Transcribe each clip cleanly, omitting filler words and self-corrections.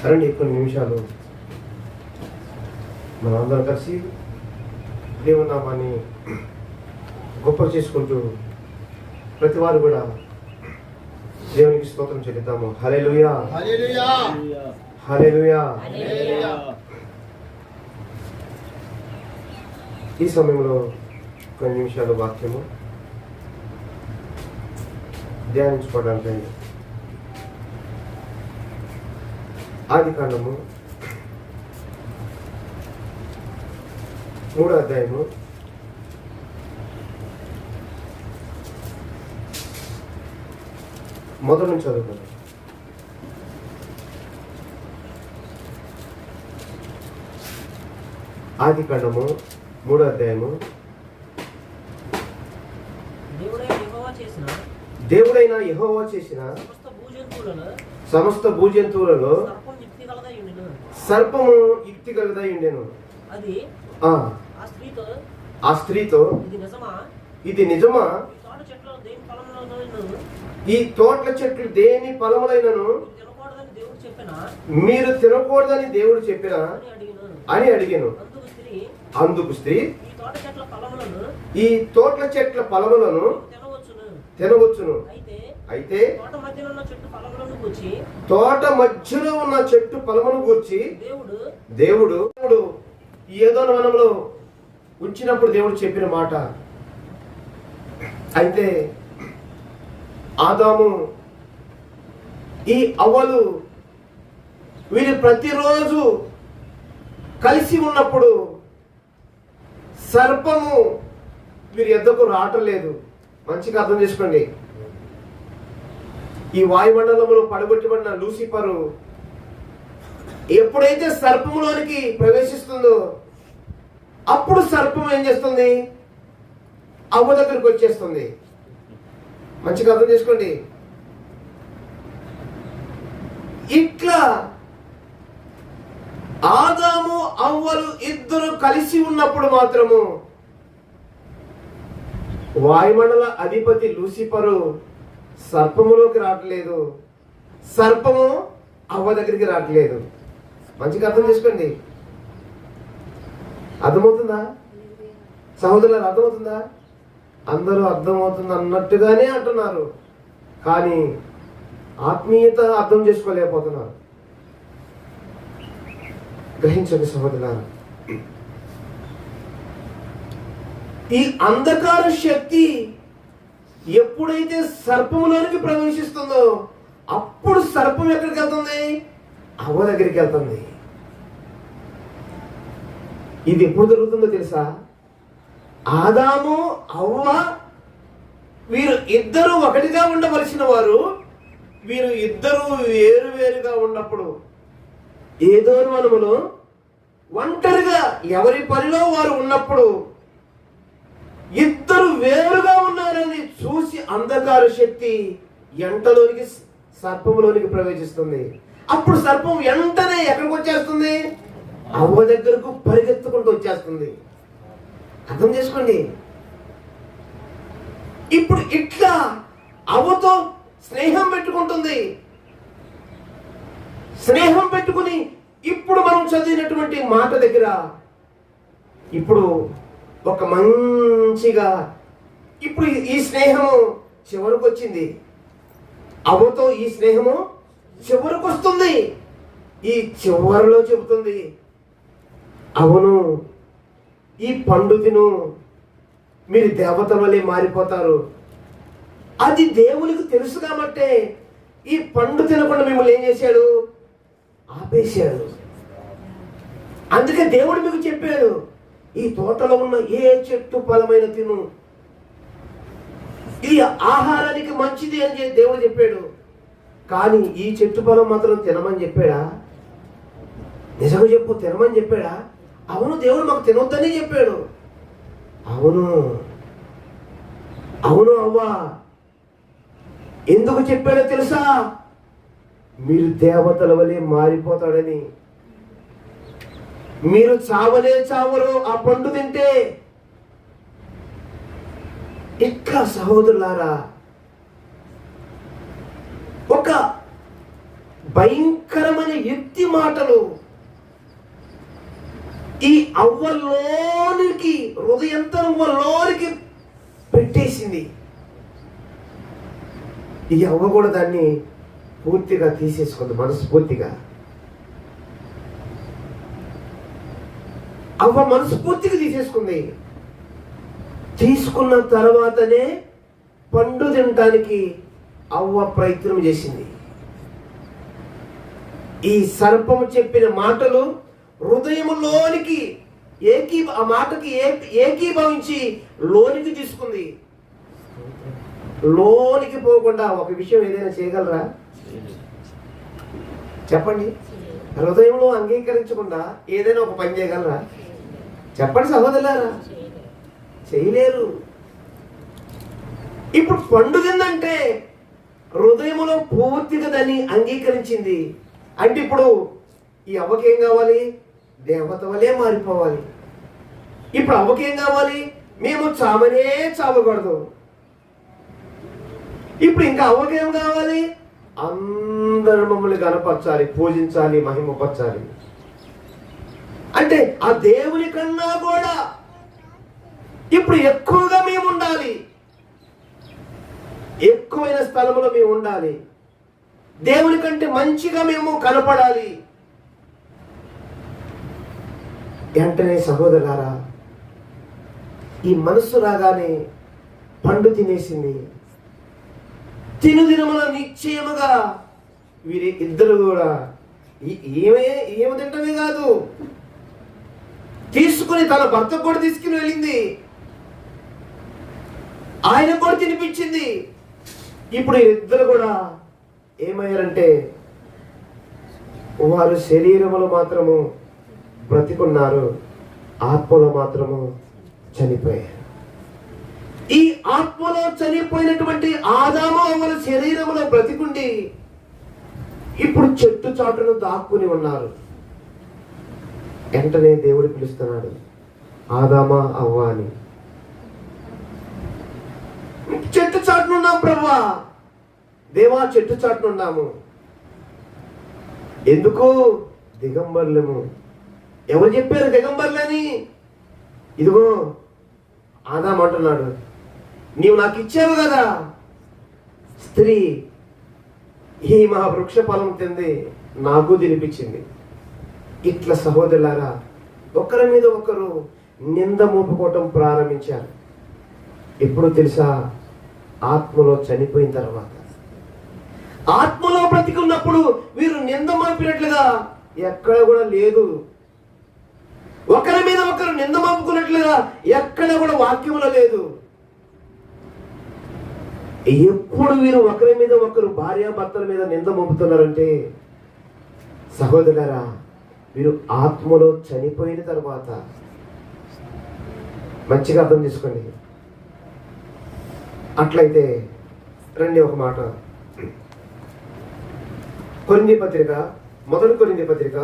రండి కొన్ని నిమిషాలు మనందరం కలిసి దేవుని నామాన్ని గొప్ప చేసుకుంటూ ప్రతి వారు కూడా దేవునికి స్తోత్రం చెల్లిద్దాము. హల్లెలూయా, హల్లెలూయా, హల్లెలూయా. హల్లెలూయా. ఈ సమయంలో కొన్ని నిమిషాలు వాక్యము ధ్యానించుకోవడానికి ఆదికాండము 3వ అధ్యాయము 1 నుంచి చదువుకుందాం. ఆదికాండము 3వ అధ్యాయము. దేవుడైన యెహోవా చేసిన సమస్త భూజంతువులలో సర్పము యుక్తి కలదై ఉండెను. ఆ స్త్రీతో ఇది నిజమా, ఈ తోటల చెట్లు దేని ఫలములైనను మీరు తినకూడదని దేవుడు చెప్పినా అని అడిగాను. అందుకు స్త్రీ, ఈ తోటల చెట్ల ఫలములను తినవచ్చును, అయితే తోట మధ్యలో ఉన్న చెట్టు ఫలమును గూర్చి దేవుడు ఏదోను వనంలో ఉంచినప్పుడు దేవుడు చెప్పిన మాట. అయితే ఆదాము ఈ అవ్వలు వీళ్ళు ప్రతిరోజు కలిసి ఉన్నప్పుడు సర్పము వీరి ఎద్దకు రావటం లేదు. మంచిగా అర్థం చేసుకోండి. ఈ వాయుమండలంలో పడగొట్టబడిన లూసిఫరు ఎప్పుడైతే సర్పములోనికి ప్రవేశిస్తుందో అప్పుడు సర్పం ఏం చేస్తుంది? అవ్వ దగ్గరికి వచ్చేస్తుంది. మంచిగా అర్థం చేసుకోండి. ఇట్లా ఆదాము అవ్వలు ఇద్దరు కలిసి ఉన్నప్పుడు మాత్రము వాయుమండల అధిపతి లూసిఫరు సర్పములోకి రావట్లేదు, సర్పము అవ్వ దగ్గరికి రావట్లేదు. మంచిగా అర్థం చేసుకోండి. అర్థమవుతుందా సహోదరులు? అర్థమవుతుందా? అందరూ అర్థమవుతుంది అన్నట్టుగానే అంటున్నారు, కానీ ఆత్మీయత అర్థం చేసుకోలేకపోతున్నారు. గ్రహించండి సహోదరులారా, ఈ అంధకార శక్తి ఎప్పుడైతే సర్పములోనికి ప్రవేశిస్తుందో అప్పుడు సర్పం ఎక్కడికి వెళ్తుంది? అవ్వ దగ్గరికి వెళ్తుంది. ఇది ఎప్పుడు జరుగుతుందో తెలుసా? ఆదాము అవ్వ వీరు ఇద్దరు ఒకటిగా ఉండవలసిన వారు, వీరు ఇద్దరు వేరువేరుగా ఉన్నప్పుడు ఏదో వనములో ఒంటరిగా ఎవరి పనిలో వారు ఉన్నప్పుడు ఇద్దరు వేరుగా ఉన్నారని చూసి అంధకార శక్తి ఎంటలోనికి సర్పంలోనికి ప్రవేశిస్తుంది. అప్పుడు సర్పం వెంటనే ఎక్కడికి వచ్చేస్తుంది? అవ్వ దగ్గరకు పరిగెత్తుకుంటూ వచ్చేస్తుంది. అర్థం చేసుకోండి. ఇప్పుడు ఇట్లా అవ్వతో స్నేహం పెట్టుకుంటుంది. స్నేహం పెట్టుకుని ఇప్పుడు మనం చదివినటువంటి మాట దగ్గర ఇప్పుడు ఒక మంచిగా ఇప్పుడు ఈ స్నేహము చివరికి వచ్చింది. అవ్వతో ఈ స్నేహము చివరికి వస్తుంది. ఈ చివరిలో చెబుతుంది, అవును ఈ పండు తిను, మీరు దేవతల వలె మారిపోతారు. అది దేవునికి తెలుసు కాబట్టే ఈ పండు తినకుండా మిమ్మల్ని ఏం చేశాడు? ఆపేశాడు. అందుకే దేవుడు మీకు చెప్పాడు, ఈ తోటలో ఉన్న ఏ చెట్టు ఫలమైన తిను, ఇది ఆహారానికి మంచిది అని దేవుడు చెప్పాడు. కానీ ఈ చెట్టు ఫలం మాత్రం తినమని చెప్పాడా? నిజంగా చెప్పు, తినమని చెప్పాడా? అవును, దేవుడు మాకు తినొద్దని చెప్పాడు. అవును అవును అవ్వా, ఎందుకు చెప్పాడో తెలుసా? మీరు దేవతల వలె మారిపోతాడని. మీరు చావలే చావరు ఆ పండు తింటే. ఇట్లా సహోదరులారా, ఒక భయంకరమైన యుక్తి మాటలు ఈ అవ్వలోనికి, హృదయంతరంలోనికి పెట్టేసింది. ఈ అవ్వ కూడా దాన్ని పూర్తిగా తీసేసుకుంది, మనస్ఫూర్తిగా. అవ్వ మనస్ఫూర్తిగా తీసేసుకుంది. తీసుకున్న తర్వాతనే పండు తినటానికి అవ్వ ప్రయత్నం చేసింది. ఈ సర్పము చెప్పిన మాటలు హృదయంలోనికి ఆ మాటకి ఏకీభవించి లోనికి తీసుకుంది. లోనికి పోకుండా ఒక విషయం ఏదైనా చేయగలరా? చెప్పండి. హృదయంలో అంగీకరించకుండా ఏదైనా ఒక పని చేయగలరా? చెప్పండి సహోదరులారా. చేయలేరు. ఇప్పుడు పండు తిందంటే హృదయంలో పూర్తిగా దాన్ని అంగీకరించింది. అంటే ఇప్పుడు ఈ అవ్వకేం కావాలి? దేవత వలే మారిపోవాలి. ఇప్పుడు అవ్వకేం కావాలి? మేము చావనే చావకూడదు. ఇప్పుడు ఇంకా అవ్వకేం కావాలి? అందరూ మమ్మల్ని గణపరచాలి, పూజించాలి, మహిమపరచాలి. అంటే ఆ దేవుని కన్నా కూడా ఇప్పుడు ఎక్కువగా మేము ఉండాలి, ఎక్కువైన స్థలంలో మేము ఉండాలి, దేవుని కంటే మంచిగా మేము కనపడాలి. వెంటనే సహోదరులారా, ఈ మనస్సు రాగానే పండు తినేసింది. తినుదినముల నిశ్చయముగా వీరి ఇద్దరు కూడా ఏమి తింటమే కాదు, తీసుకుని తన భర్త కూడా తీసుకుని వెళ్ళింది, ఆయన కూడా తినిపించింది. ఇప్పుడు ఇద్దరు కూడా ఏమయ్యారంటే వారు శరీరములో మాత్రము బ్రతికున్నారు, ఆత్మలో మాత్రము చనిపోయారు. ఈ ఆత్మలో చనిపోయినటువంటి ఆదాము అవ్వల శరీరములో బ్రతికుండి ఇప్పుడు చెట్టు చాటును దాక్కుని ఉన్నారు. వెంటనే దేవుడు పిలుస్తున్నాడు, ఆదామా అవ్వ అని. చెట్టు చాటునున్నాం ప్రభువా. దేవా, చెట్టు చాటునున్నాము. ఎందుకు? దిగంబర్లము. ఎవరు చెప్పారు దిగంబర్లని? ఇదిగో ఆదాం అంటున్నాడు, నీవు నాకు ఇచ్చావు కదా స్త్రీ, ఈ మా వృక్ష ఫలం తింది, నాకు తినిపించింది. ఇట్లా సహోదరులారా ఒకరి మీద ఒకరు నింద మోపుకోవటం ప్రారంభించారు. ఎప్పుడు తెలుసా? ఆత్మలో చనిపోయిన తర్వాత. ఆత్మలో బ్రతికున్నప్పుడు వీరు నింద మోపినట్లుగా ఎక్కడ కూడా లేదు. ఒకరి మీద ఒకరు నింద మోపుకున్నట్లుగా ఎక్కడ కూడా వాక్యంలో లేదు. ఎప్పుడు వీరు ఒకరి మీద ఒకరు భార్యాభర్తల మీద నింద మోపుతున్నారంటే సహోదరులారా, వీరు ఆత్మలో చనిపోయిన తర్వాత. మంచిగా అర్థం చేసుకోండి. అట్లయితే రండి ఒక మాట, కొరింథీ పత్రిక, మొదటి కొరింథీ పత్రిక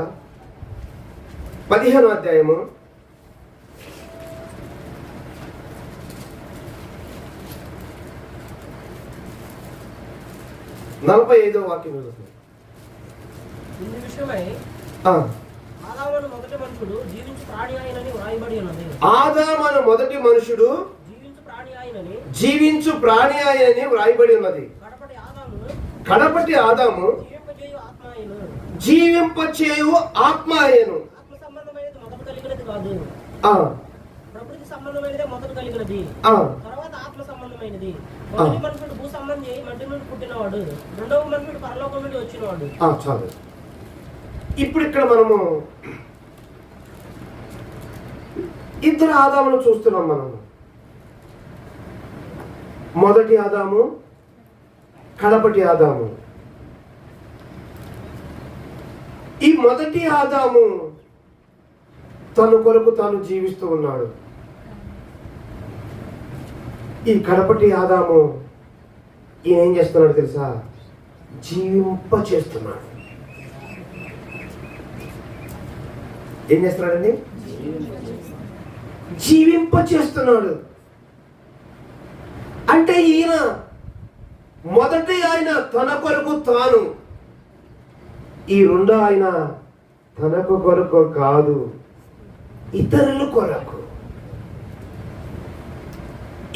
15వ అధ్యాయము 45వ వాక్యం చదువుతుంది. ఆదాము మొదటి మనుషుడు జీవించు ప్రాణి ఆయనని వ్రాయబడి ఉన్నది. కడపటి ఆదాము జీవింపచేయు ఆత్మ ఆయను. ప్రకృతి సంబంధమైనదే మొదట కలిగినది, తర్వాత ఆత్మ సంబంధమైనది. మొదటి మనుషుడు భూ సంబంధి, మట్టి నుండి పుట్టినవాడు. రెండవ మనుషుడు పరలోకం నుండి వచ్చినవాడు. చాలు. ఇప్పుడు ఇక్కడ మనము ఇద్దరు ఆదామును చూస్తున్నాం. మనము మొదటి ఆదాము, కడపటి ఆదాము. ఈ మొదటి ఆదాము తన కొరకు తాను జీవిస్తూ ఉన్నాడు. ఈ కడపటి ఆదాము ఈయన ఏం చేస్తున్నాడు తెలుసా? జీవింప చేస్తున్నాడు. ఏం చేస్తున్నాడండి? జీవింప చేస్తున్నాడు. అంటే ఈయన మొదటి ఆయన తన కొరకు తాను ఈ రెండో ఆయన తనకు కొరకు కాదు, ఇతరుల కొరకు,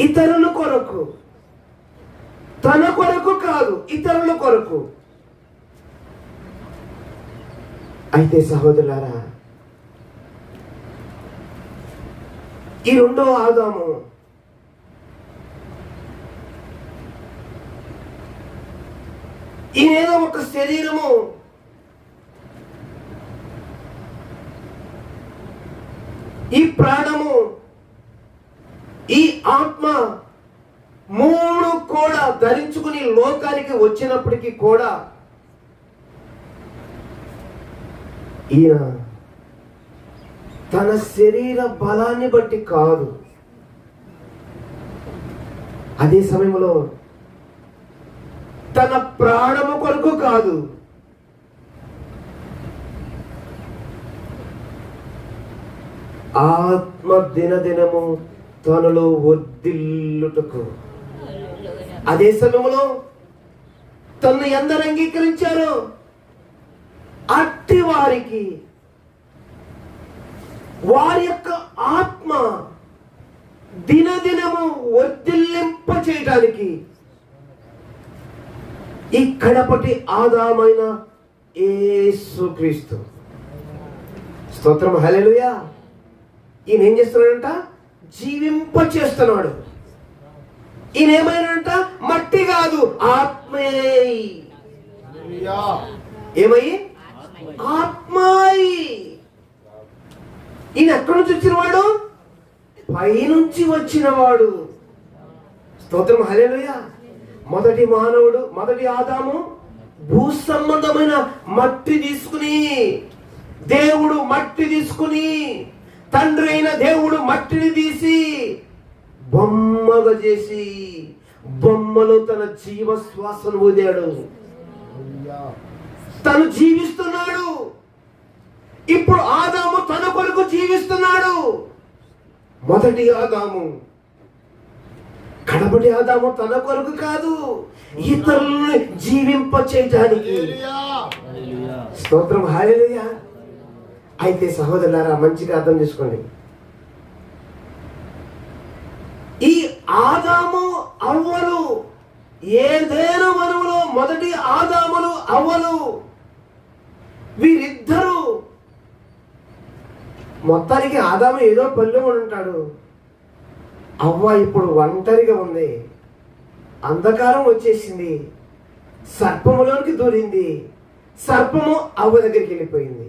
ఇతరుల కొరకు, తన కొరకు కాదు, ఇతరుల కొరకు. అయితే సహోదరులారా, ఈ రెండో ఆదాము ఈయనేదో ఒక శరీరము, ఈ ప్రాణము, ఈ ఆత్మ మూడు కూడా ధరించుకుని లోకానికి వచ్చినప్పటికీ కూడా ఈయన తన శరీర బలాన్ని బట్టి కాదు, అదే సమయంలో తన ప్రాణము కొరకు కాదు, ఆత్మ దినదినము తనలో వర్ధిల్లుటకు. అదే సమయంలో తను ఎందరు అంగీకరించారో అట్టి వారికి వారి యొక్క ఆత్మ దినదినము వర్ధిల్లింప చేయటానికి ఈ కడపటి ఆదామైన యేసుక్రీస్తు, స్తోత్రం, హల్లెలూయా, ఈయన ఏం చేస్తున్నాడంట? జీవింప చేస్తున్నాడు. ఈయన ఏమైనాడంట? మట్టి కాదు, ఆత్మే. ఏమై? ఆత్మాయి. ఈయన ఎక్కడి నుంచి వచ్చినవాడు? పైనుంచి వచ్చినవాడు. స్తోత్రం, హల్లెలూయా. మొదటి మానవుడు, మొదటి ఆదాము భూ సంబంధమైన మట్టి తీసుకుని, దేవుడు మట్టి తీసుకుని, తండ్రి అయిన దేవుడు మట్టిని తీసి బొమ్మగా చేసి బొమ్మలో తన జీవ శ్వాసను ఊదాడు. తను జీవిస్తున్నాడు. ఇప్పుడు ఆదాము తన కొరకు జీవిస్తున్నాడు. మొదటి ఆదాము, కడపటి ఆదాము తన కొరకు కాదు, ఇతరుల్ని జీవింప చేయడానికి. స్తోత్రం, హల్లెలూయా. అయితే సహోదరులారా, మంచిగా అర్థం చేసుకోండి. ఈ ఆదాము అవ్వలు, ఏదేను వనములో మొదటి ఆదాములు అవ్వలు, వీరిద్దరూ మొత్తానికి ఆదాము ఏదో పల్లె ఉంటాడు, అవ్వ ఇప్పుడు ఒంటరిగా ఉంది. అంధకారం వచ్చేసింది, సర్పములోనికి దూరింది. సర్పము అవ్వ దగ్గరికి వెళ్ళిపోయింది.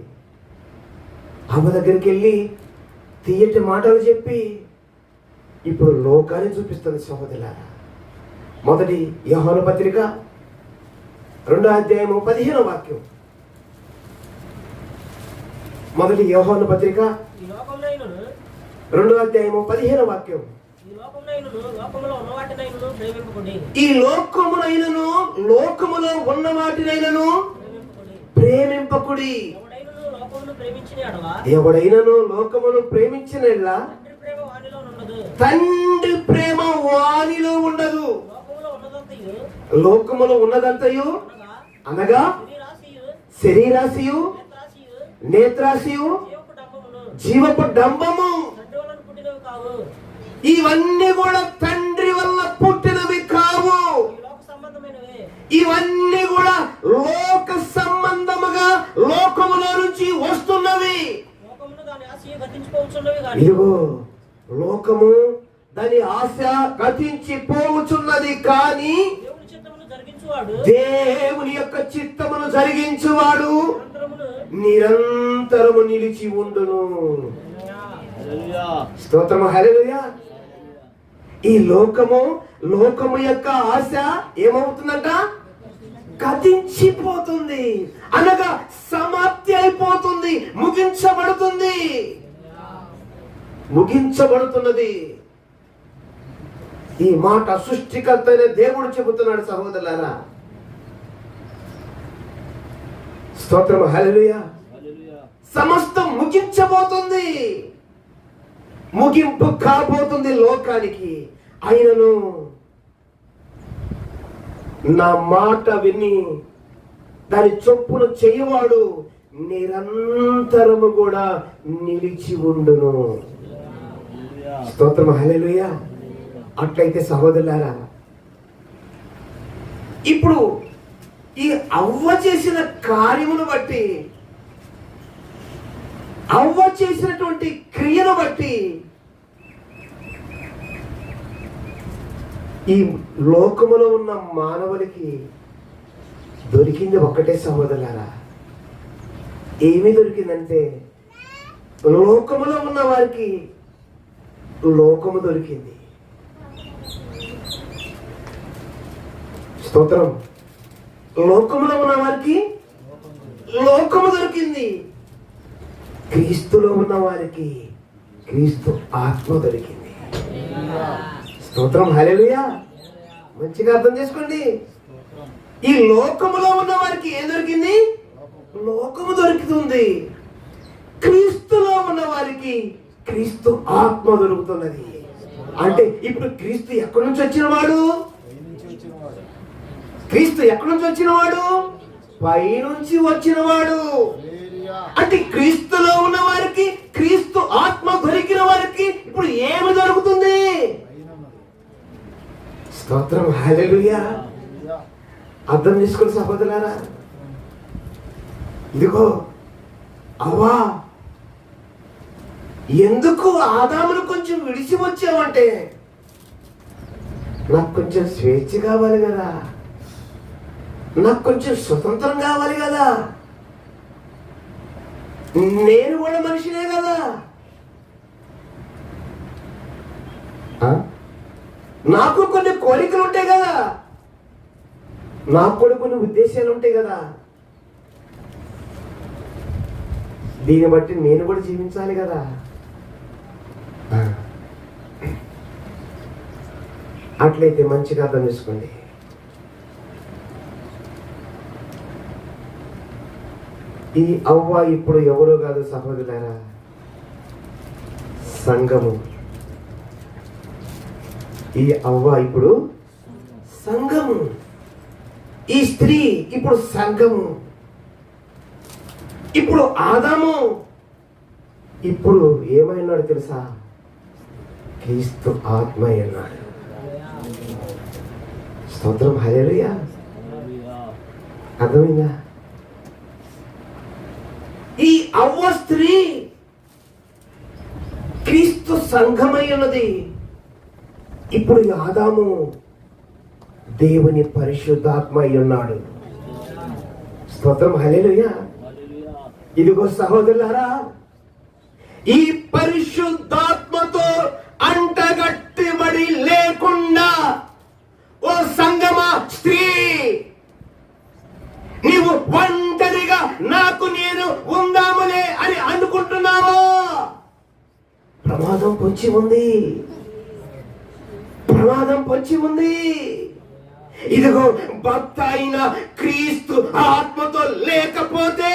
అవ్వ దగ్గరికి వెళ్ళి తీయటి మాటలు చెప్పి ఇప్పుడు లోకాన్ని చూపిస్తుంది. సహోదరులారా, మొదటి యోహాను పత్రిక 2వ అధ్యాయము 15వ వాక్యం. మొదటి యోహాను పత్రిక 2వ అధ్యాయము 15వ వాక్యం. ఈ లోకమునైనను లోకములో ఉన్న వాటినైనను ప్రేమింపకుడి. ఎవడైనను లోకమును ప్రేమించిన తండ్రి ప్రేమ వానిలో ఉండదు. లోకములో ఉన్నదంతయు అనగా శరీరాశియు, నేత్రాశియు, జీవపు డంబము, ఇవన్నీ కూడా తండ్రి వల్ల పుట్టినవి కావు. ఇవన్నీ కూడా లోక సంబంధముగా లోకములో నుంచి వస్తున్నవి. ఇదిగో లోకము దాని ఆశ గతించిపోవచ్చున్నది, కానీ దేవుని యొక్క చిత్తమును జరిగించువాడు నిరంతరము నిలిచి ఉండును. స్తోత్రము, హల్లెలూయా. ఈ లోకము యొక్క ఆశ ఏమవుతుందంట? గతించిపోతుంది, అనగా సమాప్తి అయిపోతుంది, ముగించబడుతున్నది. ఈ మాట సృష్టికర్త అయిన దేవుడు చెబుతున్నాడు. సహోదరులారా, స్తోత్రం, హల్లెలూయా. సమస్తం ముగించబోతుంది, ముగింపు కాబోతుంది లోకానికి. అయినను నా మాట విని దాని చొప్పున చేయవాడు నిరంతరము కూడా నిలిచి ఉండును. స్తోత్రం, హల్లెలూయా. అట్లయితే సహోదరులారా, ఇప్పుడు ఈ అవ్వ చేసిన కార్యమును బట్టి, అవ్వ చేసినటువంటి క్రియను బట్టి ఈ లోకములో ఉన్న మానవులకి దొరికింది ఒక్కటే సహోదరులారా. ఏమి దొరికిందంటే, లోకములో ఉన్న వారికి లోకము దొరికింది. స్తోత్రం. లోకములో ఉన్న వారికి లోకము దొరికింది. క్రీస్తులో ఉన్న వారికి క్రీస్తు ఆత్మ దొరికింది. స్తోత్రం, హల్లెలూయా. మంచిగా అర్థం చేసుకోండి. ఈ లోకములో ఉన్న వారికి ఏం దొరికింది? లోకము దొరుకుతుంది. క్రీస్తులో ఉన్న వారికి క్రీస్తు ఆత్మ దొరుకుతున్నది. అంటే ఇప్పుడు క్రీస్తు ఎక్కడి నుంచి వచ్చినవాడు? క్రీస్తు ఎక్కడి నుంచి వచ్చినవాడు? పైనుంచి వచ్చినవాడు. అంటే క్రీస్తులో ఉన్న వారికి క్రీస్తు ఆత్మ దొరికిన వారికి ఇప్పుడు ఏమి దొరుకుతుంది? స్తోత్రం, హల్లెలూయా. అర్థం చేసుకుని సహోదరులారా, ఇదిగో అవ్వా, ఎందుకు ఆదామును కొంచెం విడిచి వచ్చావంటే, నాకు కొంచెం స్వేచ్ఛ కావాలి కదా, నాకు కొంచెం స్వతంత్రం కావాలి కదా, నేను కూడా మనిషినే కదా, నాకు కొన్ని కోరికలు ఉంటాయి కదా, నాకు కూడా కొన్ని ఉద్దేశాలు ఉంటాయి కదా, దీన్ని బట్టి నేను కూడా జీవించాలి కదా. అట్లయితే మంచిగా అర్థం చేసుకోండి. ఈ అవ్వ ఇప్పుడు ఎవరో కాదు సహోదరులారా, సంఘము. ఈ అవ్వ ఇప్పుడు సంఘము. ఈ స్త్రీ ఇప్పుడు సంఘము. ఇప్పుడు ఆదాము ఇప్పుడు ఏమైనాడు తెలుసా? క్రీస్తు ఆత్మ అన్నాడు. స్తోత్రం, హల్లెలూయా. అర్థమైందా? ఈ అవ్వ స్త్రీ క్రీస్తు సంఘమై ఉన్నది. ఇప్పుడు ఆదాము దేవుని పరిశుద్ధాత్మ అయి ఉన్నాడు. స్తోత్రం, హల్లెలూయా. ఇదిగో సహోదరులారా, ఈ పరిశుద్ధాత్మతో అంటగట్టిబడి లేకుండా ఓ సంగమా స్త్రీ, నీవు ఒంటరిగా నాకు నేను ఉందాములే అని అనుకుంటున్నావా? ప్రమాదం పొంచి ఉంది, ప్రమాదం పొంచి ఉంది. ఇదిగో భక్త అయిన క్రీస్తు ఆత్మతో లేకపోతే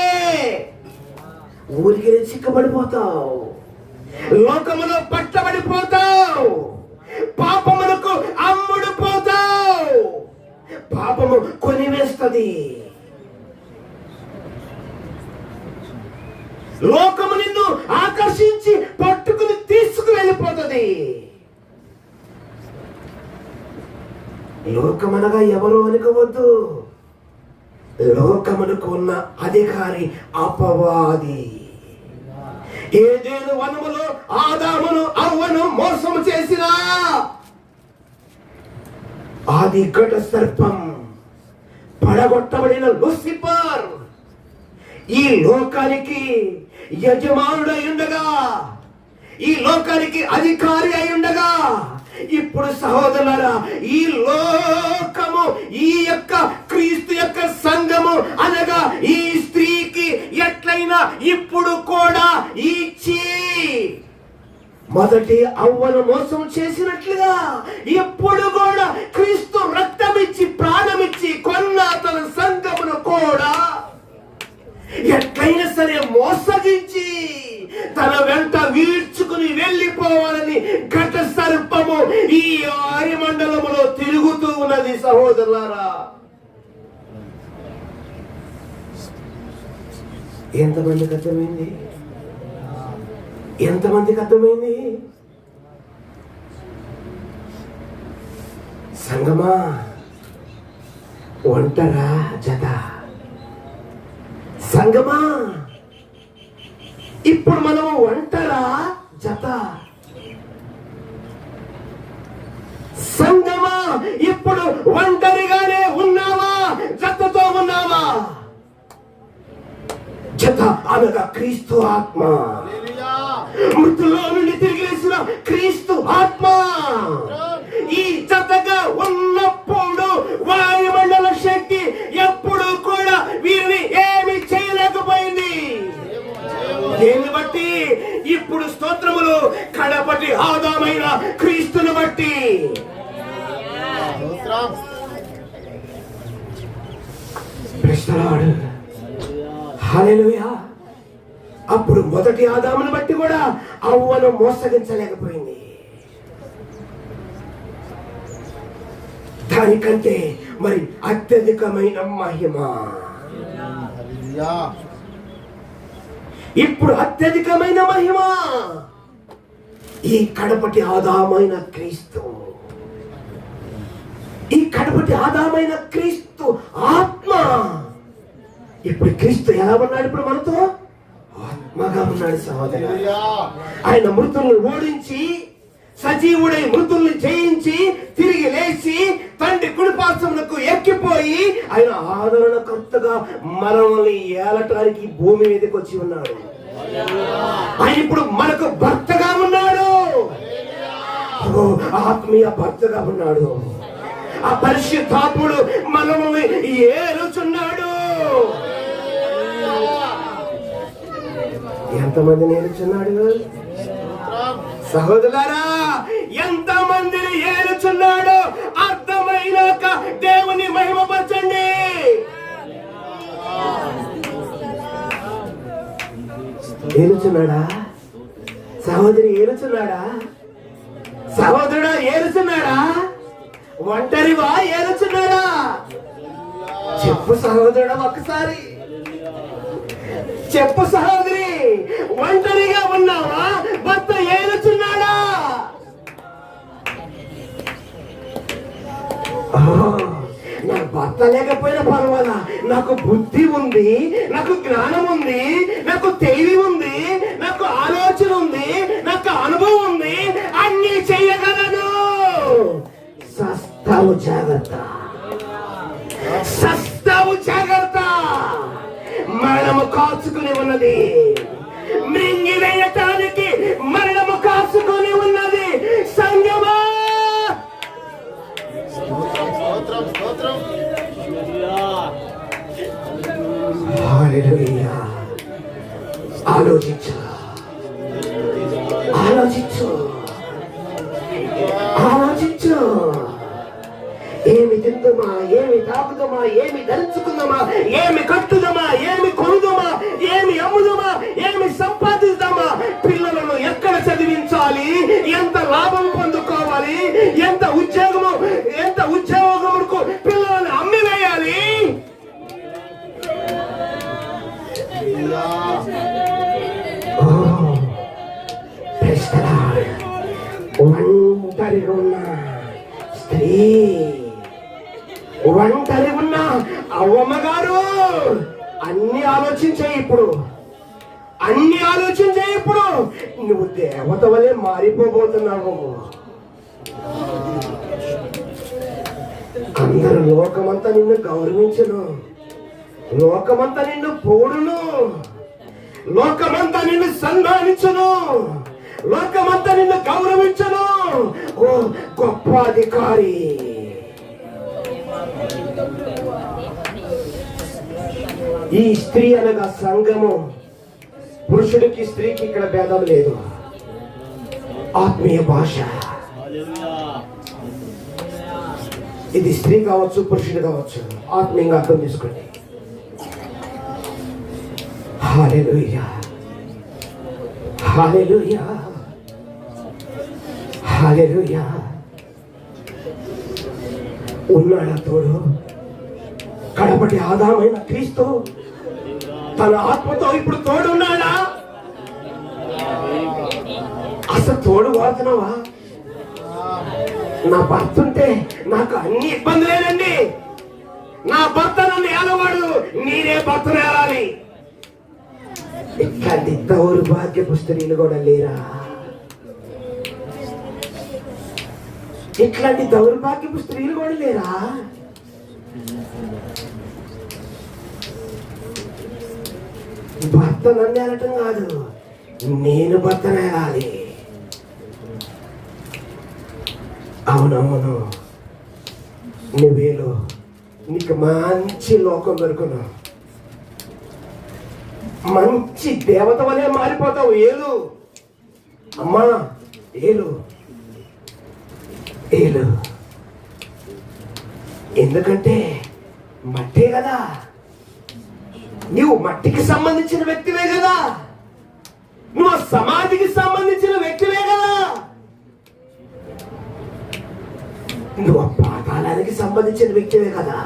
ఊరికి చిక్కబడిపోతావు, లోకములో పట్టబడిపోతావు, పాపములకు అమ్ముడుపోతావు, పాపము కొనివేస్తుంది. లోకము నిన్ను ఆకర్షించి పట్టుకుని తీసుకుని వెళ్ళిపోతుంది. లోకమనగా ఎవరు అనుకోవద్దు. లోకమునకు ఉన్న అధికారి అపవాది. ఏదేను వనములో ఆదామును అవ్వను మోసం చేసిన ఆది ఘట సర్పం, పడగొట్టబడిన లూసిఫర్ ఈ లోకానికి యజమానుడై ఉండగా, ఈ లోకానికి అధికారి అయి ఉండగా, ఇప్పుడు సహోదరులారా, ఈ లోకము, ఈ యొక్క క్రీస్తు యొక్క సంఘము అనగా ఈ స్త్రీకి ఎట్లయినా ఇప్పుడు కూడా ఇచ్చి మొదటి అవ్వను మోసం చేసినట్లుగా ఇప్పుడు కూడా క్రీస్తు రక్తమిచ్చి ప్రాణమిచ్చి కొన్న తన సంఘమును కూడా ఎట్లయినా సరే మోసగించి తన వెంట వీడ్చుకుని వెళ్ళిపోవాలని ఘట సర్పము ఈ వాయుమండలములో తిరుగుతూ ఉన్నది. సహోదరులారా, ఎంతమందికి అర్థమైంది? ఎంతమందికి అర్థమైంది? సంగమా, ఒంటరా జత? సంగమా, ఇప్పుడు మనము ఒంటరా జత? సంగమా, ఇప్పుడు ఒంటరిగానే ఉన్నావా, జతతో ఉన్నావా? జత అనగా క్రీస్తు ఆత్మ, మృతుల్లో నుండి తిరిగి లేచిన క్రీస్తు ఆత్మ. ఈ జతగా ఉన్నప్పుడు వాయుమండల శక్తి ఎప్పుడు కూడా వీరిని ఏమి చేయలేకపోయింది. దేన్ని బట్టి? ఇప్పుడు స్తోత్రములు కడపటి ఆదామైన క్రీస్తుని బట్టి. ప్రశ్నలాడు. హల్లెలూయా. అప్పుడు మొదటి ఆదామును బట్టి కూడా అవ్వను మోసగించలేకపోయింది. దానికంటే మరి అత్యధికమైన మహిమ, ఇప్పుడు అత్యధికమైన మహిమ ఈ కడపటి ఆదామైన క్రీస్తు, ఈ కడపటి ఆదామైన క్రీస్తు ఆత్మ. ఇప్పుడు క్రీస్తు ఎలా ఉన్నాడు? ఇప్పుడు మనతో ఆత్మగా ఉన్నాడు సహోదరు. ఆయన మృతుల్ని ఓడించి సజీవుడై మృతుల్ని జయించి తిరిగి లేచి తండ్రి కుడిపార్శ్వమునకు ఎక్కిపోయి ఆయన ఆదరణకర్తగా మనల్ని ఏలటానికి భూమి మీదకి వచ్చి ఉన్నాడు. ఆయన ఇప్పుడు మనకు భర్తగా ఉన్నాడు, ఆత్మీయ భర్తగా ఉన్నాడు. ఆ పరిశుద్ధాత్ముడు మనల్ని ఏలుచున్నాడు. ఎంతమంది నేర్చున్నాడు సహోదరులారా? ఎంతమందిని ఏలుచున్నాడో అర్థమైనాక దేవుని మహిమపరచండి. ఏలుచున్నాడా సహోదరి? ఏలుచున్నాడా సహోదరుడా? ఏలుచున్నాడా? ఒంటరివా? ఏలుచున్నాడా? చెప్పు సహోదరుడా, ఒక్కసారి చెప్పు సహోదరి. ఒంటరిగా ఉన్నావా? భర్త ఏలుచున్నాడా? నాకు భర్త లేకపోయినా పర్వాలా, నాకు బుద్ధి ఉంది, నాకు జ్ఞానం ఉంది, నాకు తెలివి ఉంది, నాకు ఆలోచన ఉంది, నాకు అనుభవం ఉంది, అన్ని చెయ్యగలను. సస్తావు జాగ్రత్త, సస్తావు జాగ్రత్త. మరణము కాచుకుని ఉన్నది, మృంగివేయటానికి మరణము కాచుకుని ఉన్నది. సంగమా, హల్లెలూయా. ఆలోచించు, ఆలోచించు, ఆలోచించు. ఏమి తిందుమా, ఏమి తాగుదమా, ఏమి ధరించుకుందామా, ఏమి కట్టుదమా, ఏమి కొనుదమా, ఏమి అమ్ముదమా, ఏమి సంపాదిద్దామా, పిల్లలను ఎక్కడ చదివించాలి, ఎంత లాభం పొందుకోవాలి, ఎంత ఉద్యోగముకు పిల్లలను అమ్మి వేయాలి. ఒంటరిగా ఉన్న స్త్రీ, ఒంటరి ఉన్న అవ్వమ్మ గారు, అన్ని ఆలోచించే. ఇప్పుడు అన్ని ఆలోచించే. ఇప్పుడు నువ్వు దేవత వలె మారిపోబోతున్నావు. అందరూ లోకమంతా నిన్ను గౌరవించును, లోకమంతా నిన్ను పొగుడును, లోకమంతా నిన్ను సన్మానించును, లోకమంతా నిన్ను గౌరవించును. ఓ గొప్ప అధికారి. ఈ స్త్రీ అనగా సంఘము. పురుషుడికి స్త్రీకి ఇక్కడ భేదం లేదు. ఆత్మీయ భాష. ఇది స్త్రీ కావచ్చు, పురుషుడు కావచ్చు, ఆత్మీయంగా అర్థం చేసుకోండి. హల్లెలూయా, హల్లెలూయా, హల్లెలూయా. ఉన్నాడా తోడు? కడపటి ఆదామైన క్రీస్తు తన ఆత్మతో ఇప్పుడు తోడున్నాడా? అసలు తోడు వాడుతున్నావా? నా భర్త ఉంటే నాకు అన్ని ఇబ్బందులేనండి. నా భర్త నన్ను ఏలవాడు, నేనే భర్తను ఏలాలి. ఇట్లాంటి దౌర్భాగ్యపు స్త్రీలు కూడా లేరా? ఇట్లాంటి దౌర్భాగ్యపు స్త్రీలు కూడా లేరా? భర్త నన్ను ఏలటం కాదు, నేను భర్తను ఏలాలి. అవునవును, నువ్వేలో నీకు మంచి లోకం దొరుకును, మంచి దేవత వలె మారిపోతావు. ఏలు అమ్మా, ఏలు ఏలు. ఎందుకంటే మట్టే కదా, నువ్వు మట్టికి సంబంధించిన వ్యక్తివే కదా, నువ్వు సమాధికి సంబంధించిన వ్యక్తివే కదా, నువ్వు పాతాళానికి సంబంధించిన వ్యక్తివే కదా.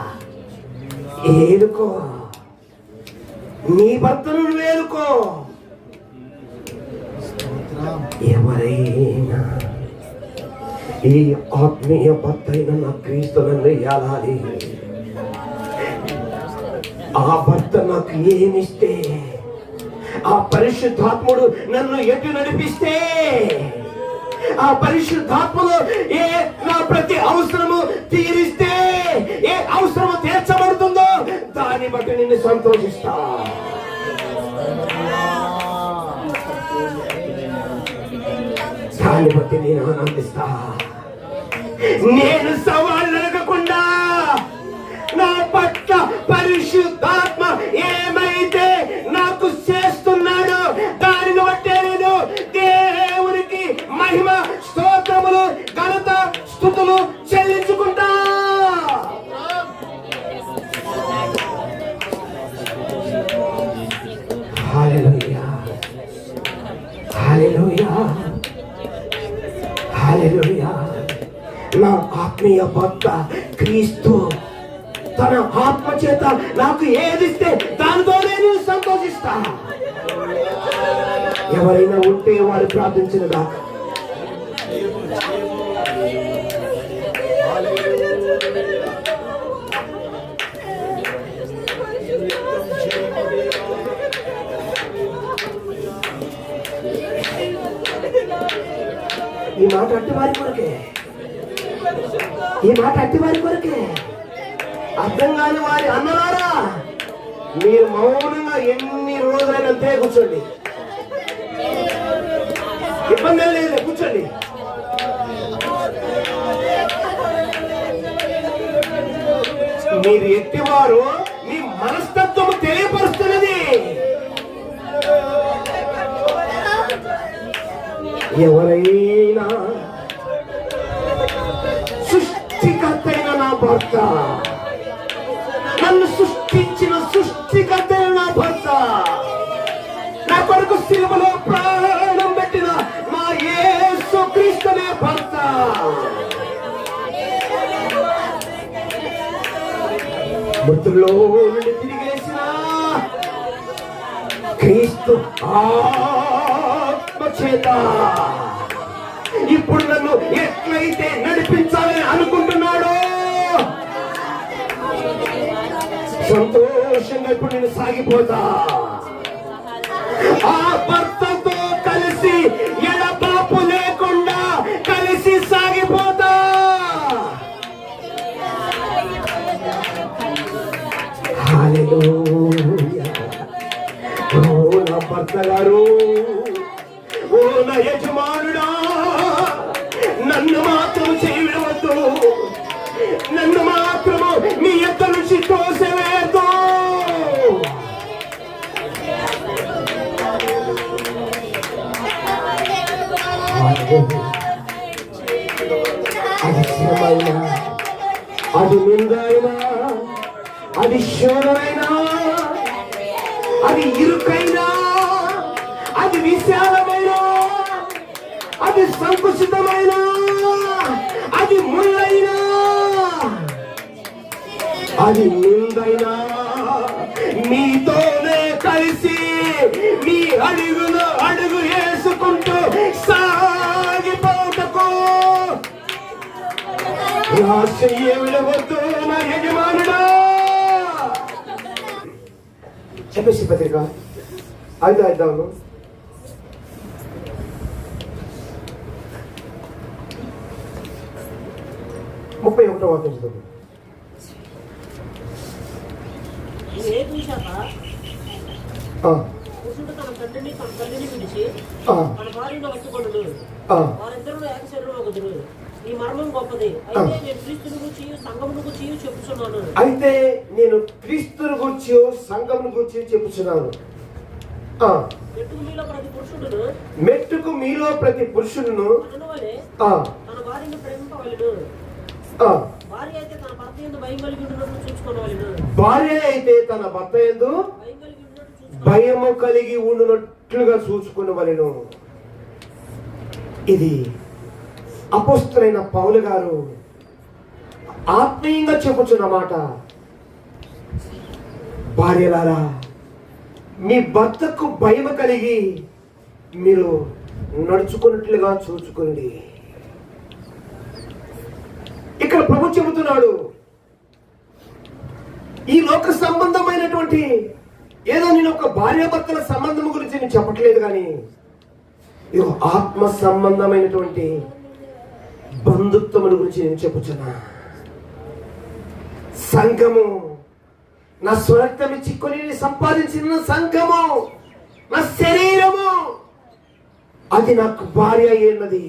ఏలుకో, నీ భర్తను వేలుకో. ఎవరైనా ఈ ఆత్మీయ భర్త అయిన నా క్రీస్తులను ఏలాలి. ఆ భర్త నాకు ఏమిస్తే, ఆ పరిశుద్ధాత్ముడు నన్ను ఎటు నడిపిస్తే, ఆ పరిశుద్ధాత్మలో ఏ నా ప్రతి అవసరము తీరిస్తే, ఏ అవసరము తీర్చబడుతుందో దాన్ని బట్టి నిన్ను సంతోషిస్తా. దాన్ని బట్టి నేను ఆనందిస్తా. నేను సవాళ్ళు అడగకుండా నా పట్ల పరిశుద్ధాత్మ ఏమైతే నాకు చేస్తున్నాడో దానిని బట్టే నేను దేవునికి మహిమ, స్తోత్రములు, ఘనత, స్తుతులు చెల్లించుకుంటా. హల్లెలూయా, హల్లెలూయా, హల్లెలూయా. నా ఆత్మీయ భర్త క్రీస్తు తన ఆత్మ చేత నాకు ఏదిస్తే దానితో నేను సంతోషిస్తా. ఎవరైనా ఉంటే వారు ప్రార్థించిన దాకా ఈ మాట అట్టివారి కొరకే, ఈ మాట అట్టివారి కొరకే. అర్థం కాని వారి అన్నలారా, మీరు మౌనంగా ఎన్ని రోజులైనా అంతే కూర్చోండి, ఇబ్బంది లేదు, కూర్చోండి. మీరు ఎట్టివారు మీ మనస్తత్వం తెలియపరుస్తున్నది. ఎవరైనా సృష్టికర్త అయిన నా భర్త, నన్ను సృష్టించిన సృష్టికర్త అయిన నా భర్త, నా కొరకు సిలువలో ప్రాణం పెట్టిన మా యేసు క్రీస్తునే భర్త, మృతుల్లో నుండి తిరిగి లేచిన క్రీస్తు ఆత్మ చేత ఇప్పుడు నన్ను ఎట్లయితే నడిపించాలని అనుకుంటున్నాడో సంతోషంగా ఇప్పుడు నేను సాగిపోతా. ఆ భర్తతో కలిసి ఎడబాపు లేకుండా కలిసి సాగిపోతా. హల్లెలూయా. ఓ నా భర్త గారు, ఓ నా యజమానుడా, నన్ను మాత్రం చేయవద్దు, నన్ను మాత్రము మీ యొక్క నుంచి తోసివేయద్దు. అది శ్రమైనా, అది నిందైనా, అది శోధనైనా, అది ఇరుకైనా, అది విశాలమైన, అది సంకుచితమైన, అది ముళ్ళైనా, అది నిందైనా, నీతోనే కలిసి నా చెయ్యి విడవద్దు నా యజమానుడా. చెప్పేసి పత్రిక 5వ అధ్యాయము 31వ వాక్యం చదువు. ఏ చూశాక పురుషుడు తన తండ్రిని తన తల్లిని పిలిచి తన భార్యను హత్తుకొనుడు, వారిద్దరూ ఏక శరీరం ఒకరు. ఈ మర్మం గొప్పది. అయితే నేను క్రీస్తుని గూర్చి సంఘమును గూర్చి చెప్పుచున్నాను. అయితే నేను క్రీస్తుని గూర్చి సంఘమును గూర్చి చెప్పుచున్నాను. మెట్టుకు మీలో ప్రతి పురుషుడును తన భార్యను ప్రేమింపవలెను. భార్య అయితే తన భర్త యందు భయం కలిగి ఉండునట్లు చూచుకొనవలెను. భార్య అయితే తన భర్త యందు భయము కలిగి ఉండునట్లుగా చూసుకొనవలెను. ఇది అపోస్తలుడైన పౌలు గారు ఆత్మీయంగా చెప్పుచున్న మాట. భార్యలారా, మీ భర్తకు భయం కలిగి మీరు నడుచుకున్నట్లుగా చూసుకోండి. ఇక్కడ ప్రభు చెబుతున్నాడు, ఈ లోక సంబంధమైనటువంటి ఏదో నేను ఒక భార్యాభర్తల సంబంధం గురించి నేను చెప్పట్లేదు, కానీ ఇది ఆత్మ సంబంధమైనటువంటి బంధుత్వముల గురించి నేను చెప్పుచున్నా. సంఘము, నా స్వరక్తం ఇచ్చి కొని సంపాదించిన సంఘము, నా శరీరము, అది నాకు భార్య అయినది.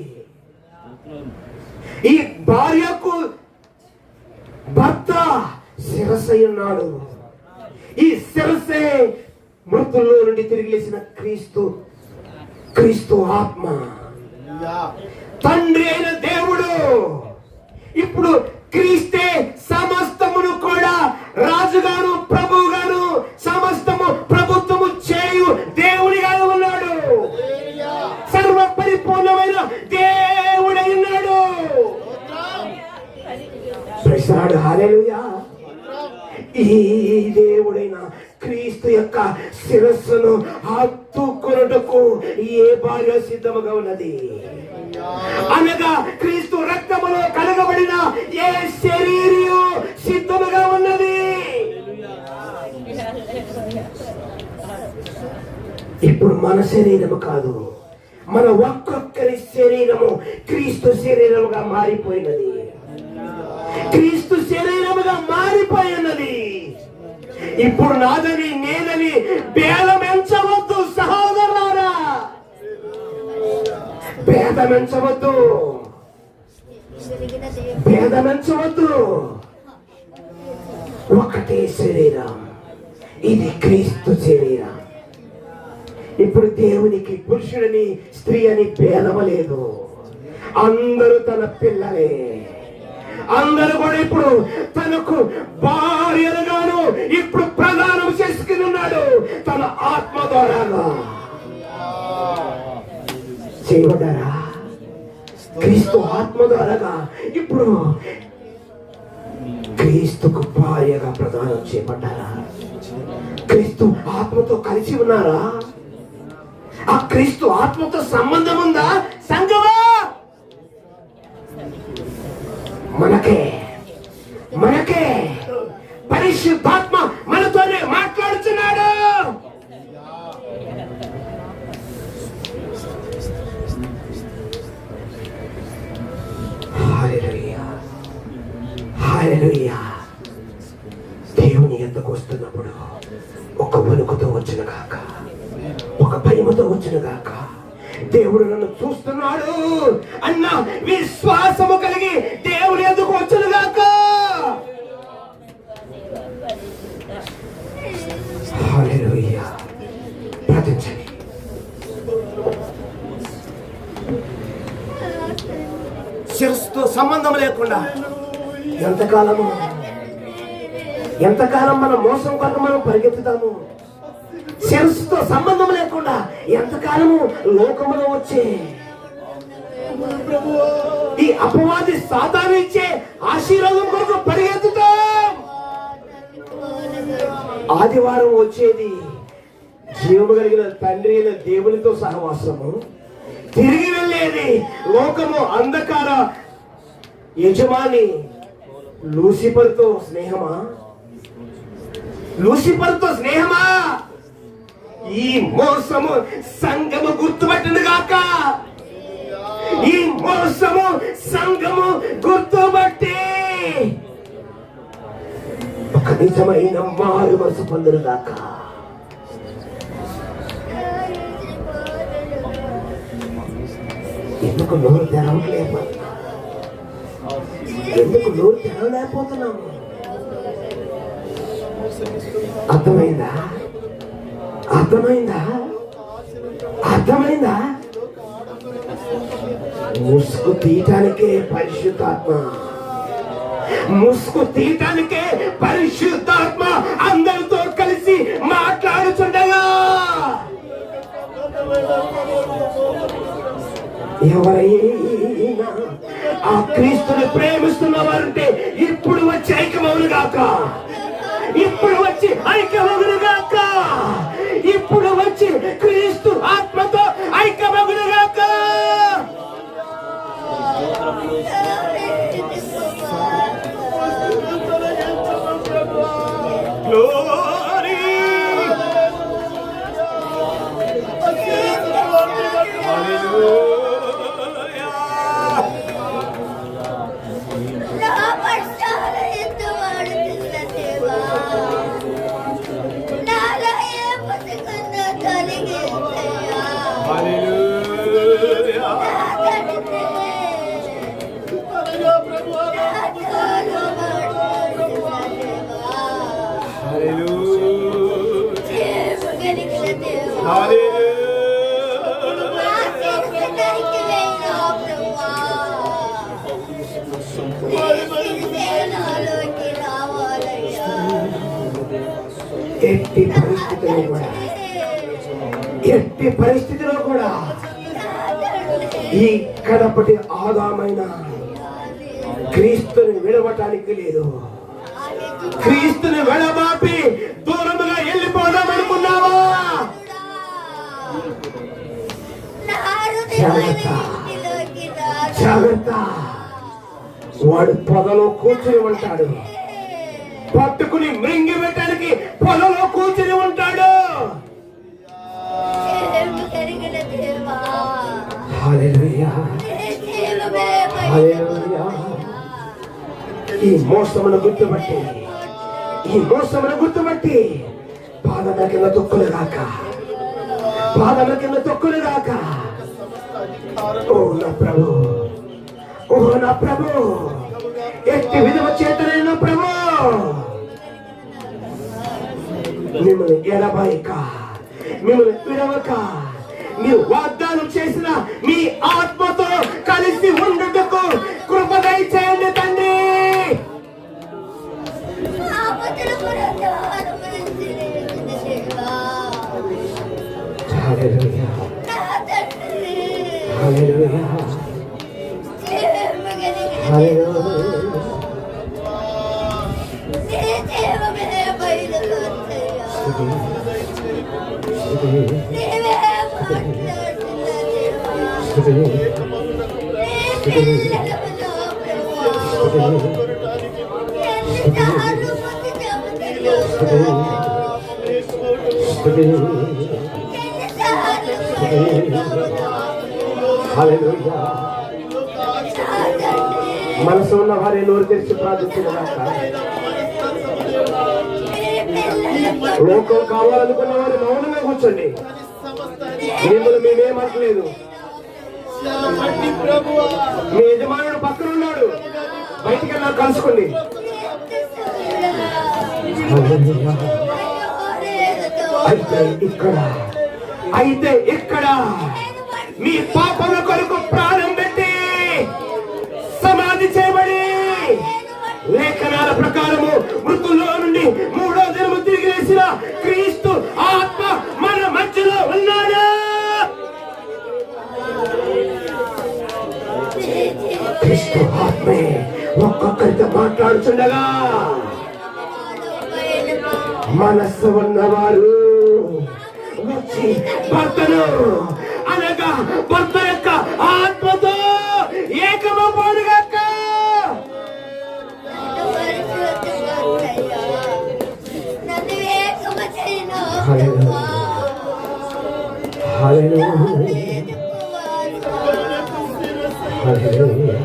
ఈ భార్యకు భర్త శిరస్సై ఉన్నాడు. ఈ శిరస్సే మృతుల్లో నుండి తిరిగి లేచిన క్రీస్తు ఆత్మ. తండ్రి అయిన దేవుడు ఇప్పుడు క్రీస్తే సమస్తమును కూడా రాజుగాను ప్రభువుగాను సమస్తము ప్రభుత్వము చేయు దేవుడిగా ఉన్నాడు. సర్వ పరిపూర్ణమైన దేవుడై ఉన్నాడు. హల్లెలూయా. ఈ దేవుడైన క్రీస్తు యొక్క శిరస్సును హత్తుకొనుటకు ఏ భార్య సిద్ధముగా ఉన్నది? అనగా క్రీస్తు రక్తములో కలగబడిన ఏ శరీరము సిద్ధముగా ఉన్నది? ఇప్పుడు మన శరీరము కాదు, మన ఒక్కొక్కరి శరీరము క్రీస్తు శరీరముగా మారిపోయినది. క్రీస్తు శరీరముగా మారిపోయినది. ఇప్పుడు నాదని నేదని భేదమెంచవద్దు సహోదరులారా, భేదమెంచవద్దు, భేదమెంచవద్దు. ఒకటే శరీరం, ఇది క్రీస్తు శరీరం. ఇప్పుడు దేవునికి పురుషుడిని స్త్రీ అని భేదము లేదు. అందరూ తన పిల్లలే. అందరూ కూడా ఇప్పుడు తనకు భార్యలుగాను ఇప్పుడు ప్రదానం చేసుకుని ఉన్నాడు. తన ఆత్మ ద్వారాగా చేయబడ్డారా? క్రీస్తు ఆత్మ ద్వారాగా ఇప్పుడు క్రీస్తుకు భార్యగా ప్రదానం చేయబడ్డారా? క్రీస్తు ఆత్మతో కలిసి ఉన్నారా? ఆ క్రీస్తు ఆత్మతో సంబంధం ఉందా సంగమా? మనకే పరిశుద్ధాత్మ మనతోనే మాట్లాడుతున్నాడు. హల్లెలూయా, హల్లెలూయా. దేవుని యొద్దకు వస్తున్నప్పుడు ఒక వణుకుతో వచ్చిన గాక, ఒక భయముతో వచ్చిన గాక, దేవుడు నన్ను చూస్తున్నాడు అన్న విశ్వాసము కలిగి దేవుడు ఎందుకు వచ్చునుగాక. హల్లెలూయా. ప్రార్థించండి. శిరస్సుతో సంబంధం లేకుండా ఎంతకాలం మన మోసం కొరకు మనం పరిగెత్తుతాము? శిరస్సుతో సంబంధం లేకుండా ఎంతకాలము లోకములో వచ్చే ఈ అపవాది సాతాను ఇచ్చే ఆశీర్వాదం కొరకు పరిగెత్తుతాం. ఆదివారం వచ్చేది జీవము కలిగిన తండ్రి అయిన దేవునితో సహవాసము, తిరిగి వెళ్ళేది లోకము అంధకార యజమాని లూసిఫర్తో స్నేహమా? లూసిఫర్తో స్నేహమా? ఈ మోసము సంఘము గుర్తుపట్టను గాక. ఈ మోసము సంఘము గుర్తుపట్టి ఒక నిజమైన మారు మనసు పొందును గాక. ఎందుకు నోరు తెరవలేకపోతున్నాము? ఎందుకు నోరు తెరవలేకపోతున్నాము? అర్థమైందా? అర్థమైందా? అర్థమైందా? ముసుగు తీయటానికే పరిశుద్ధాత్మ, ముసుగు తీయటానికే పరిశుద్ధాత్మ అందరితో కలిసి మాట్లాడుతుండగా ఎవరైనా ఆ క్రీస్తుని ప్రేమిస్తున్న వారంటే ఇప్పుడు వచ్చి ఐక్యమవును గాక. ఇప్పుడు వచ్చి ఐక్యమగును గాక. ఇప్పుడు వచ్చి క్రీస్తు ఆత్మతో ఐక్యమగును గాక. గ్లోరీ. ఎట్టి పరిస్థితిలో కూడా ఈ కడపటి ఆదామైన క్రీస్తుని విడవటానికి లేదు. క్రీస్తుని విడబాపి దూరముగా వెళ్ళిపోదాం అనుకున్నావా? జాగ్రత్త, జాగ్రత్త. వాడు పొదలో కూర్చుని ఉంటాడు. పట్టుకుని మృంగి పెట్టడానికి పొదలో కూర్చుని ఉంటాడు. హల్లెలూయా, హల్లెలూయా. ఈ మోసమును గుర్తుపట్టి, ఈ మోసమును గుర్తుపట్టి పాదముల కింద తొక్కులు గాక, పాదముల కింద తొక్కులు గాక. ఓ నా ప్రభు, ఓ నా ప్రభు, ఎట్టి విధవ చేతనైన ప్రభు మిమ్మల్ని ఎడబాయక, మిమ్మల్ని విడవక, మీరు వాగ్దానం చేసిన మీ ఆత్మతో కలిసి ఉండుటకు కృప దయచేయండి తండ్రి. హల్లెలూయా, హల్లెలూయా, హల్లెలూయా. మనసు ఉన్న వారి నోరు తెరిచి ప్రార్థించిన లోకం కావాలనుకున్న వారు మౌనంగా కూర్చోండి. మిమ్మల్ని మేమేమట్లేదు. మీ యజమానుడు పక్కన ఉన్నాడు, బయటికి వెళ్ళా కలుసుకోండి. అయితే ఇక్కడ మీ పాపల కొరకు ప్రాణం పెట్టి సమాధి చేయబడి లేఖనాల ప్రకారము మృతుల్లో నుండి 3వ దినము తిరిగి లేచిన క్రీస్తు ఆత్మ మన మధ్యలో ఉన్నాడు. క్రీస్తు ఆత్మే ఒక్కొక్కరితో మాట్లాడుతుండగా మనస్సు ఉన్నవారు వచ్చి భర్తను అనగా భర్త యొక్క ఆత్మతో ఏకమవుగాక. హల్లెలూయా. హల్లెలూయా. హల్లెలూయా.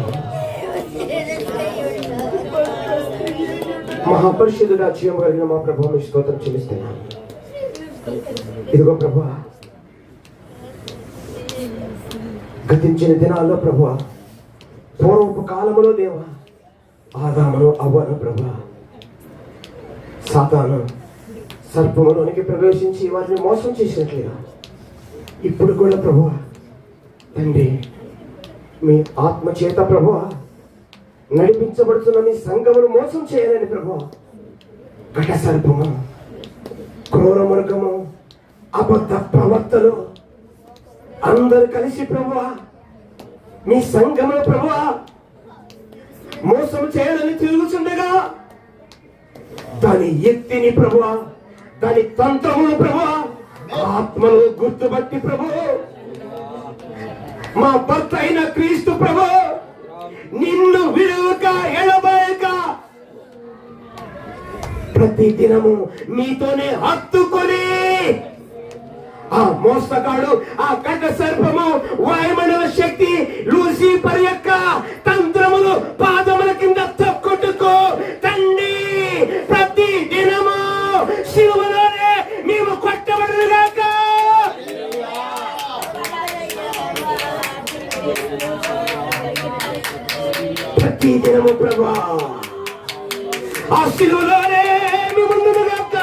మహాపరిశుద్ధుడా, జీవం కలిగిన మా ప్రభువు మీ స్తోత్రం చెల్లిస్తున్నాను. ఇదిగో ప్రభువా, గతించిన దినాల్లో ప్రభువా, పూర్వపు కాలములో దేవా, ఆదామును అవ్వను ప్రభువా, సాతాను సర్పములోనికి ప్రవేశించి వారిని మోసం చేసినట్లుగా ఇప్పుడు కూడా ప్రభువా తండ్రి మీ ఆత్మ చేత ప్రభువా నడిపించబడుతున్న మీ సంఘమును మోసం చేయాలని ప్రభువా ఘట సర్పము, క్రూర మృగము, అబద్ధ ప్రవర్తలు అందరు కలిసి ప్రభువా మీ సంఘమును ప్రభువా మోసం చేయాలని తిరుగుతుండగా దాని ఎత్తిని ప్రభువా, దాని తంత్రమును ప్రభువా ఆత్మను గుర్తుపట్టి ప్రభు మా భర్త అయిన క్రీస్తు ప్రభు నిన్ను విడువక ఎడబాయక ప్రతి దినము నీతోనే హత్తుకొని ఆ మోసగాడు, ఆ కట్ట సర్పము, వాయుమండల శక్తి, లూసిఫర్ యొక్క తంత్రములు పాదముల కింద తొక్కుట్టుకో తండ్రి. ప్రతి దినము శిలువలోనే మేము కొట్టబడుగాక. ప్రతి దినము ప్రభా ఆ శిలువలోనే మేము ముందుగాక.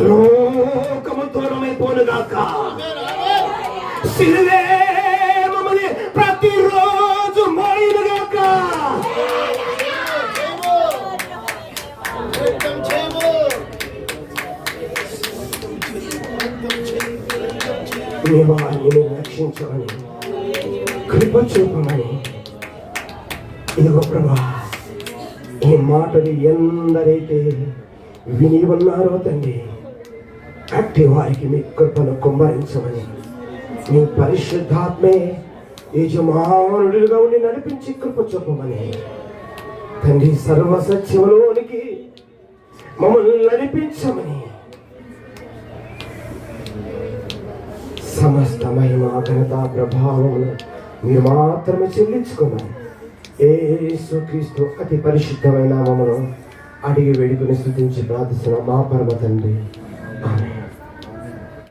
లోకము దూరమైపోనుగాక. శిలువే మమ్మల్ని ప్రతిరోజు మోయునుగాక. మీ వారిని రక్షించమని కృప చూపమని ఇదిగో ప్రభా ఈ మాటలు ఎందరైతే విని ఉన్నారో తండ్రి అట్టి వారికి మీ కృపను కుమ్మరించమని మీ పరిశుద్ధాత్మే యజమానుడిగా ఉండి నడిపించి కృప చూపమని తండ్రి సర్వసత్యములోనికి మమ్మల్ని నడిపించమని సమస్త మహిమ ఘనత ప్రభావమును మీరు మాత్రమే చెల్లించుకోమని యేసుక్రీస్తు అతి పరిశుద్ధమైన నామములో అడిగి వేడుకొని స్తుతించి ప్రార్థిస్తున్న మా పరమ తండ్రి. ఆమేన్.